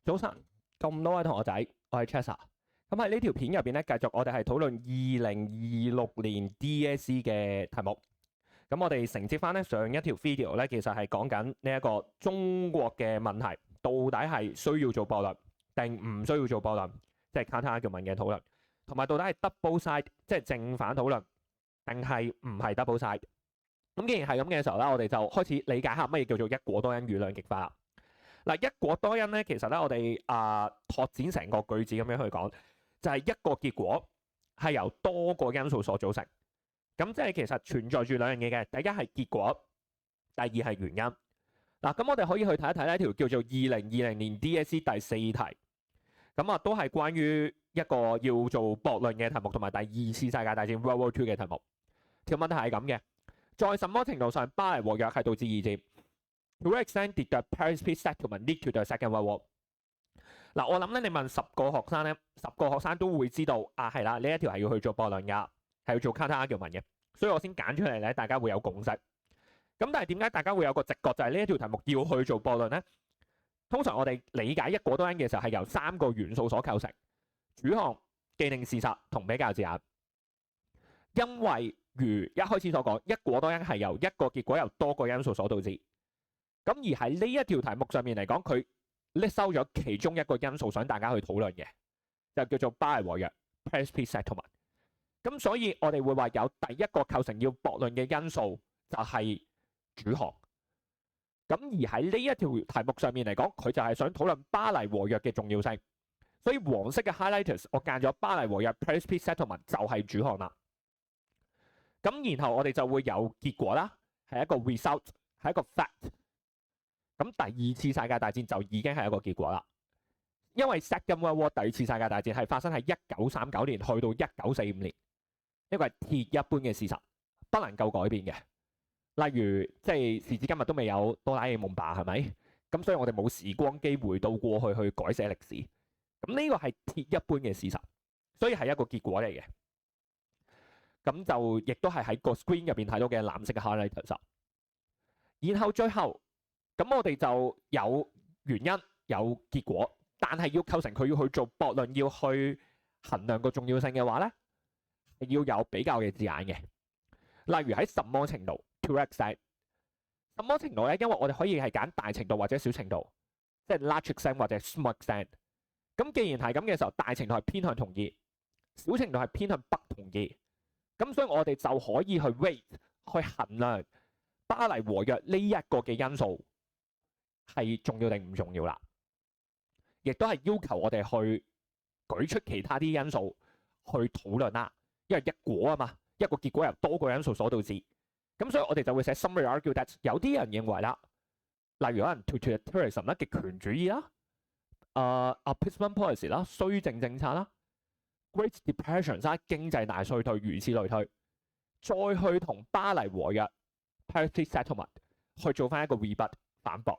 早晨，咁多位同學仔，我係 Chesa。咁喺呢條片入邊咧，繼續我哋係討論2026年 DSE 嘅題目。咁我哋承接翻咧上一條 video 咧，其實係講緊呢一個中國嘅問題，到底係需要做駁論定唔需要做駁論，即係 counter argument 嘅討論，同埋到底係 double side， 即係正反討論，定係唔係 double side。咁既然係咁嘅時候咧，我哋就開始理解下乜嘢叫做一果多因與兩極化啦。嗱，一果多因咧，其實咧我哋拓展成個句子咁樣去講，就係一個結果係由多個因素所組成。咁即係其實存在住兩樣嘢嘅，第一係結果，第二係原因。嗱，咁我哋可以去睇一睇呢條叫做2020年 DSE 第4題，咁都係關於一個要做駁論嘅題目，同埋第二次世界大戰 World War II 嘅題目。條問題係咁嘅，在什麼程度上巴黎和約係導致二戰？To what extent did the Paris Peace Settlement lead to the Second World War？ 嗱，我諗咧，你問10個學生咧，10個學生都會知道係啦，呢一條係要去做駁論㗎，係要做 counter argument嘅，所以我先揀出嚟咧，大家會有共識。咁但係點解大家會有個直覺就係呢一條題目要去做駁論咧？通常我哋理解一果多因嘅時候係由3個元素所構成：主項、既定事實同比較字眼。因為如一開始所講，一果多因係由一個結果由多個因素所導致。咁而喺呢一條題目上面嚟講，佢拎收咗其中一個因素，想大家去討論嘅，就叫做巴黎和約 （Paris Peace Settlement）。咁所以我哋會話有第一個構成要駁論嘅因素就係主項。咁而喺呢一條題目上面嚟講，佢就係想討論巴黎和約嘅重要性。所以黃色嘅 highlighters 我間咗巴黎和約 （Paris Peace Settlement） 就係主項啦。咁然後我哋就會有結果啦，係一個 result， 係一個 fact。咁第二次世界大戰就已經係一個結果啦，因為 Second World War 第二次世界大戰係發生喺1939年去到1945年，呢個係鐵一般嘅事實，不能夠改變嘅。例如即係時至今日都未有哆啦 A 夢吧，係咪？咁所以我哋冇時光機回到過去去改寫歷史。咁呢個係鐵一般嘅事實，所以係一個結果嚟嘅。咁就亦都係喺個 screen 入邊睇到嘅藍色嘅 highlighter。然後最後。咁我哋就有原因有結果，但係要構成佢要去做駁論，要去衡量個重要性嘅話咧，要有比較嘅字眼嘅。例如喺什麼程度 to what extent， 什麼程度咧？因為我哋可以係揀大程度或者小程度，即係 large extent 或者 small extent。咁既然係咁嘅時候，大程度係偏向同意，小程度係偏向不同意。咁所以我哋就可以去 weight 去衡量巴黎和約呢一個嘅因素係重要定唔重要啦，亦都係要求我哋去舉出其他啲因素去討論啦。因為一果啊嘛，一個結果由多個因素所導致，咁所以我哋就會寫 summary argue that 有啲人認為啦，例如可能 totalitarianism 啦，極權主義啦，appeasement policy 啦，綏靖政策啦 ，Great Depression 啦，經濟大衰退，如此類推，再去同巴黎和約 Paris Peace Settlement 去做翻一個 rebut 反駁。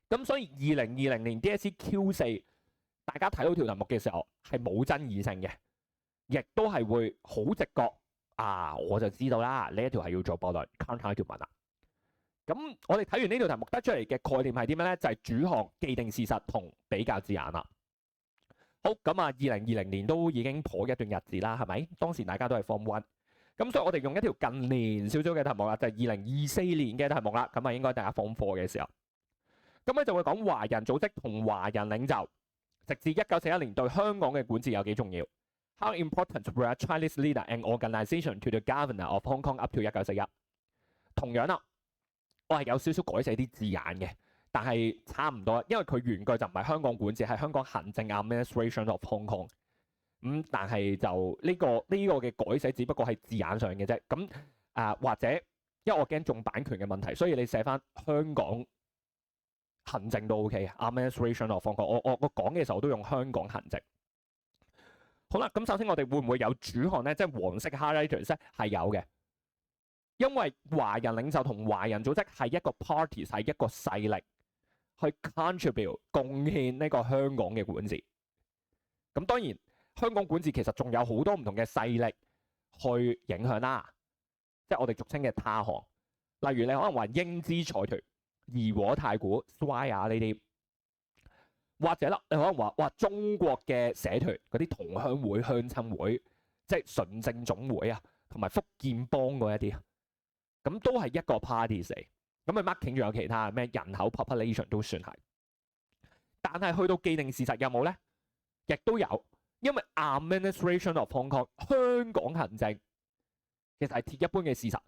咁所以2020年 DSE Q4， 大家睇到條題目嘅時候係冇爭議性嘅，亦都係會好直覺我就知道啦，呢一條係要做駁論 counter argument啦。咁我哋睇完呢條題目得出嚟嘅概念係點樣咧？就係主項、既定事實同比較字眼啦。好，咁2020年都已經頗一段日子啦，係咪？當時大家都係 Form 1，咁所以我哋用一條近年少少嘅題目啦，就係2024年嘅題目啦。咁應該大家放課嘅時候。咁咧就會講華人組織同華人領袖，直至1941年對香港嘅管治有幾重要。How important were Chinese leader and organisation to the governor of Hong Kong up to 1941？ 同樣啦，我係有少少改寫啲字眼嘅，但係差唔多，因為佢原句就唔係香港管治，係香港行政 administration of Hong Kong。但係就呢個嘅改寫，只不過係字眼上嘅啫。咁或者因為我驚中版權嘅問題，所以你寫翻香港行政都 OK 嘅 administration of Hong Kong。我講嘅時候都用香港行政。好啦，咁首先我哋會唔會有主項咧？即係黃色 highlighters 咧，係有嘅。因為華人領袖同華人組織係一個 party， 係一個勢力去 contribute 貢獻呢個香港嘅管治。咁當然香港管治其實仲有好多唔同嘅勢力去影響啦，即係我哋俗稱嘅他項。例如你可能話英資財團、怡和太古、Swire 呢啲，或者啦，你可能話哇，中國嘅社團嗰啲同鄉會、鄉親會，即係純正總會啊，同埋福建幫嗰一啲，咁都係一個 party 嚟。咁佢 marking 仲有其他咩人口 population 都算係，但係去到既定事實有冇咧？亦都有，因為 Administration of Hong Kong 香港行政其實係鐵一般嘅事實。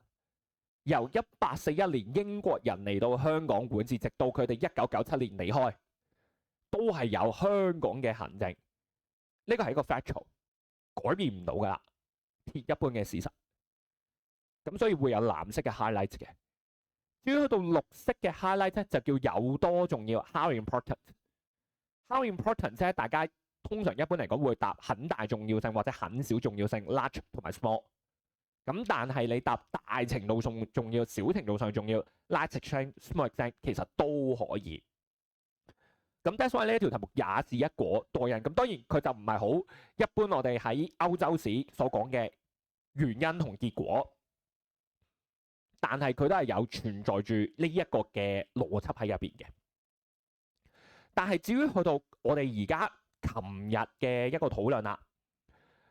由1841年英國人嚟到香港管治，直到佢哋1997年離開，都係有香港嘅行政。呢個係一個 factual， 改變唔到噶啦，鐵一般嘅事實。咁所以會有藍色嘅 highlight 嘅。至於去到綠色嘅 highlight 咧，就叫有多重要 ，how important。how important 即係大家通常一般嚟講會答很大重要性或者很少重要性 ，large 同埋 small。咁但係你答大程度上重要、小程度上重要 ，large extent、small extent 其實都可以。咁 that's why 呢一條題目也是一果多因。咁當然佢就唔係好一般我哋喺歐洲史所講嘅原因同結果。但係佢都係有存在住呢一個嘅邏輯喺入邊嘅。但係至於去到我哋而家琴日嘅一個討論啦，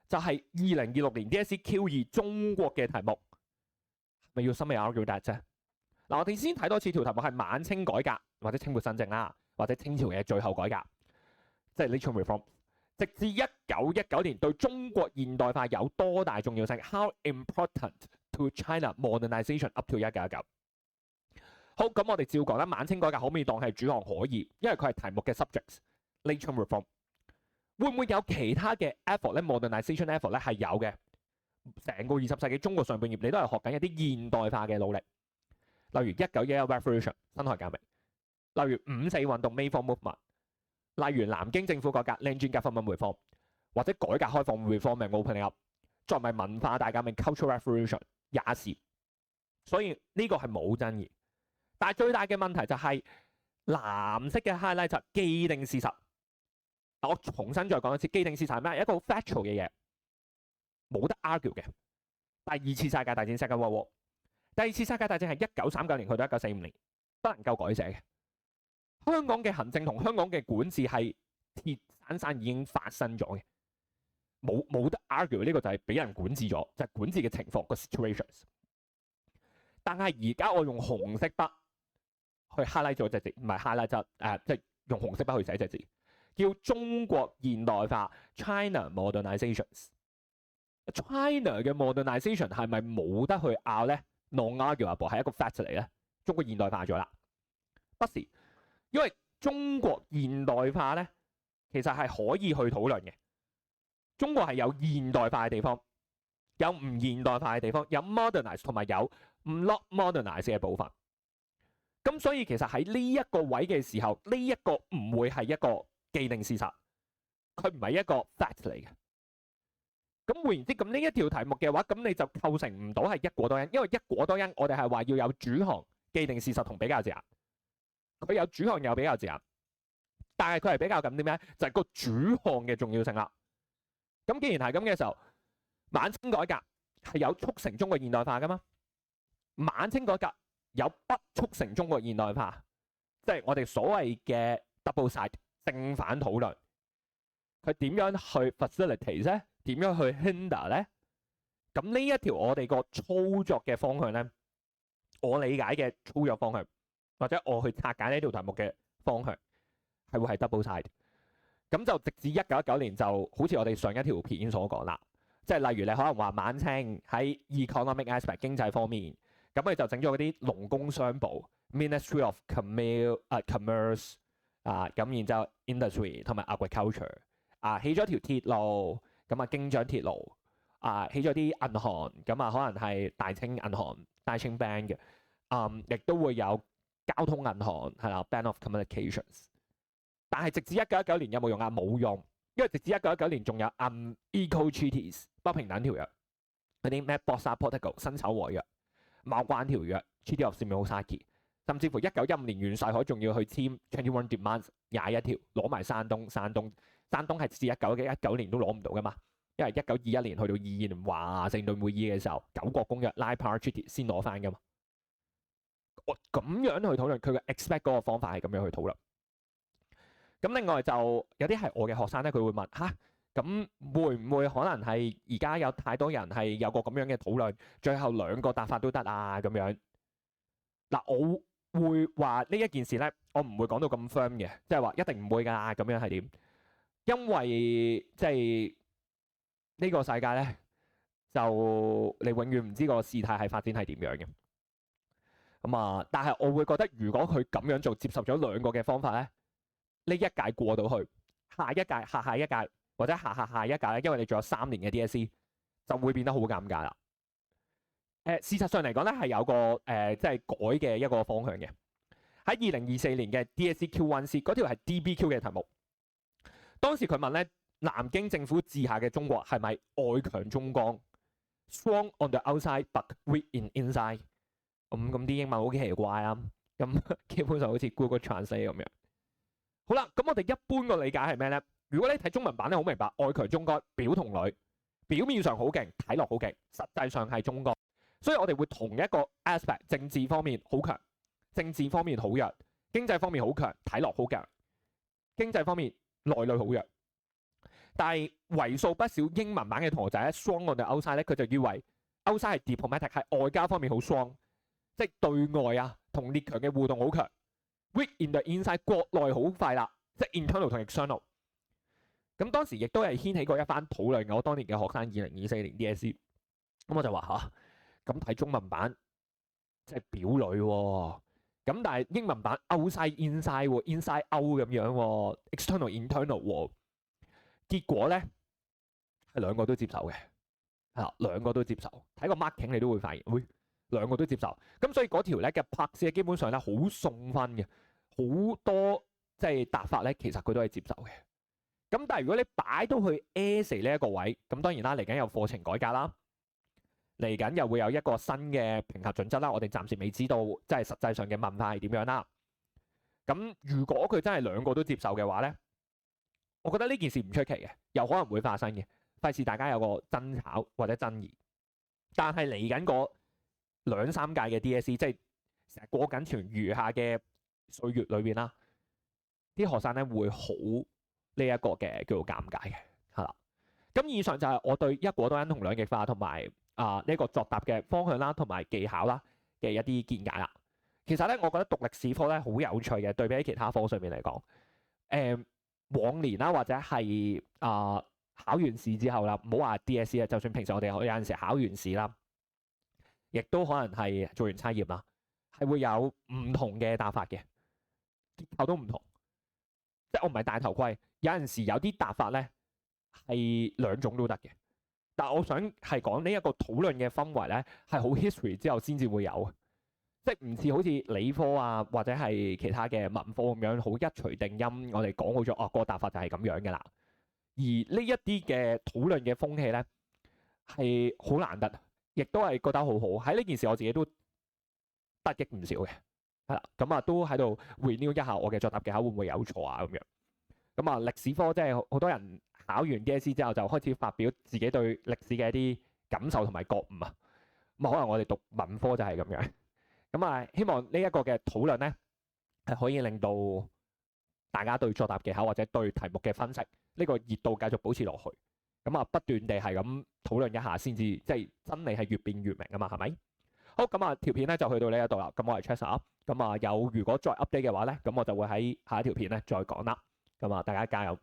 就係2026年 DSE Q2 中國嘅題目，咪要深入 argue that 啫。嗱，我哋先睇多次條題目係晚清改革或者清末新政啦，或者清朝嘅最後改革，即係 literary reform， 直至1919年對中國現代化有多大重要性 ？How important to China modernization up to 1919？好，咁我哋照講啦。晚清改革可唔可以當係主項？可以，因為佢係題目嘅 subjects。literary reform 會唔會有其他嘅 effort 咧 ？modernization effort 咧係有嘅。成個20世紀中國上半葉，你都係學緊一啲現代化嘅努力，例如1911 revolution 辛亥革命，例如5·4運動 Mayfair movement， 例如南京政府改革 Nanjing government reform， 或者改革開放 reform and opening up， 再唔係文化大革命 cultural revolution 也是。所以呢個係冇爭議。但係最大嘅問題就係藍色嘅 highlight 就係既定事實。我重新再講一次，既定事實係咩？一個好 factual 嘅嘢，冇得 argue 嘅。第二次世界大戰 Second World War， 第二次世界大戰係1939年去到1945年，不能夠改寫嘅。香港嘅行政同香港嘅管治係鐵珊珊已經發生咗嘅，冇得 argue。呢個就係俾人管治咗，就係管治嘅情況個 situations。但係而家我用紅色筆去 highlight 咗隻字，唔係 highlight 即係用紅色筆去寫隻字，叫中國現代化 China modernizations。China 嘅 modernization 係咪冇得去拗咧？non-arguable 係一個 fact 嚟咧。中國現代化咗啦，不是，因為中國現代化咧，其實係可以去討論嘅。中國係有現代化嘅地方，有唔現代化嘅地方，有 modernize 同埋有唔 not modernize 嘅部分。咁所以其實喺呢一個位嘅時候，呢一個唔會係一個既定事實，佢唔係一個 fact 嚟嘅。咁換言之，咁呢一條題目嘅話，咁你就構成唔到係一果多因，因為一果多因我哋係話要有主項、既定事實同比較字眼。佢有主項有比較字眼，但係佢係比較緊啲咩？就係個主項嘅重要性啦。咁既然係咁嘅時候，晚清改革係有促成中國現代化噶嘛？晚清改革有不促成中國現代化，即係我哋所謂嘅 double side 正反討論。佢點樣去 facilitate 咧？點樣去 hinder 咧？咁呢一條我哋個操作嘅方向咧，我理解嘅操作方向，或者我去拆解呢條題目嘅方向，係會係 double side。咁就直至1919年，就好似我哋上一條片所講啦，即係例如你可能話晚清喺 economic aspect 經濟方面，咁佢就整咗嗰啲農工商部 Ministry of Commerce 咁然之後 Industry 同埋 Agriculture 起咗條鐵路。咁京張鐵路起咗啲銀行，咁可能係大清銀行、大清 Bank 嘅，亦都會有交通銀行係啦 ，Bank of Communications。但係直至1919年有冇用啊？冇用，因為直至1919年仲有Unequal Treaties 不平等條約，嗰啲咩 Boxer Protocol 辛丑和約、茂關條約 Treaty of Shimonoseki， 甚至乎1915年袁世凱仲要去簽 21 Demands 21條，攞埋山東係至1919年都攞唔到噶嘛，因為1921年去到22年華盛頓會議嘅時候，9國公約 Lipar Treaty 先攞翻噶嘛。我咁樣去討論佢嘅 expect 嗰個方法係咁樣去討論。咁另外就有啲係我嘅學生咧，佢會問吓，咁會唔會可能係而家有太多人係有個咁樣嘅討論，最後兩個答法都得啊咁樣？嗱，我會話呢一件事咧，我唔會講到咁 firm 嘅，即係話一定唔會㗎咁樣係點？因為即係呢個世界咧，就你永遠唔知個事態係發展係點樣嘅。咁啊，但係我會覺得，如果佢咁樣做，接受咗兩個嘅方法咧，呢一屆過到去，下一屆、下一屆或者下一屆咧，因為你仲有3年嘅 DSE，就會變得好尷尬啦。事實上嚟講咧，係有個即係改嘅一個方向嘅。喺2024年嘅 DSE Q1C 嗰條係 DBQ 嘅題目，當時佢問咧，南京政府治下嘅中國係咪外強中剛 ，strong on the outside but weak in inside？咁啲英文好奇怪啊，咁基本上好似 Google Translate 咁樣。好啦，咁我哋一般個理解係咩咧？如果你睇中文版咧，好明白外強中剛，表同裏，表面上好勁，睇落好勁，實際上係中剛。所以我哋會同一個 aspect， 政治方面好強，政治方面好弱，經濟方面好強，睇落好強，經濟方面內裏好弱。但係為數不少英文版嘅同學仔咧 strong on the outside 咧，佢就以為 outside 係 diplomatic， 係外交方面好 strong， 即係對外啊同列強嘅互動好強。weak in the inside， 國內好快啦，即係 internal 同 external。咁當時亦都係掀起過一番討論嘅。我當年嘅學生2024年 DSE， 咁我就話吓，咁睇中文版即係表裏喎，咁但係英文版 outside inside 喎 ，inside out 咁樣喎 ，external internal 喎。結果咧係兩個都接受嘅，係啦，兩個都接受。睇個 marking 你都會發現，會兩個都接受。咁所以嗰條咧嘅拍攝基本上咧好送分嘅，好多即係答法咧，其實佢都係接受嘅。咁但係如果你擺到去 essay 呢一個位，咁當然啦，嚟緊有課程改革啦，嚟緊又會有一個新嘅評核準則啦。我哋暫時未知道即係實際上嘅問法係點樣啦。咁如果佢真係兩個都接受嘅話咧，我覺得呢件事唔出奇嘅，有可能會發生嘅，費事大家有個爭吵或者爭議。但係嚟緊嗰2、3屆嘅 DSE， 即係成日過緊全餘下嘅歲月裏邊啦，啲學生咧會好呢一個嘅叫做尷尬嘅，係啦。咁以上就係我對一果多因同兩極化同埋呢個作答嘅方向啦，同埋技巧啦嘅一啲見解啦。其實咧，我覺得讀歷史科咧好有趣嘅，對比起其他科上面嚟講，往年啦，或者係考完試之後啦，唔好話 DSE 啊，就算平時我哋有陣時考完試啦，亦都可能係做完測驗啦，係會有唔同嘅答法嘅，結構都唔同。即係我唔係戴頭盔，有陣時有啲答法咧係兩種都得嘅。但係我想係講呢一個討論嘅氛圍咧，係好 history 之後先至會有。即係唔似好似理科啊，或者係其他嘅文科咁樣，好一錘定音，我哋講好咗，哦，個答法就係咁樣嘅啦。而呢一啲嘅討論嘅風氣咧，係好難得，亦都係覺得好好。喺呢件事我自己都得益唔少嘅，係啦。咁都喺度 renew 一下我嘅作答技巧會唔會有錯啊咁樣。咁歷史科即係好多人考完 DSE 之後就開始發表自己對歷史嘅一啲感受同埋覺悟啊。咁可能我哋讀文科就係咁樣。咁希望呢一個嘅討論咧，係可以令到大家對作答技巧或者對題目嘅分析呢個熱度繼續保持落去。咁不斷地係咁討論一下，先至即係真理係越變越明啊嘛，係咪？好，咁條片咧就去到呢一度啦。咁我係 Chester，咁有如果再 update 嘅話咧，咁我就會喺下一條片咧再講啦。咁大家加油！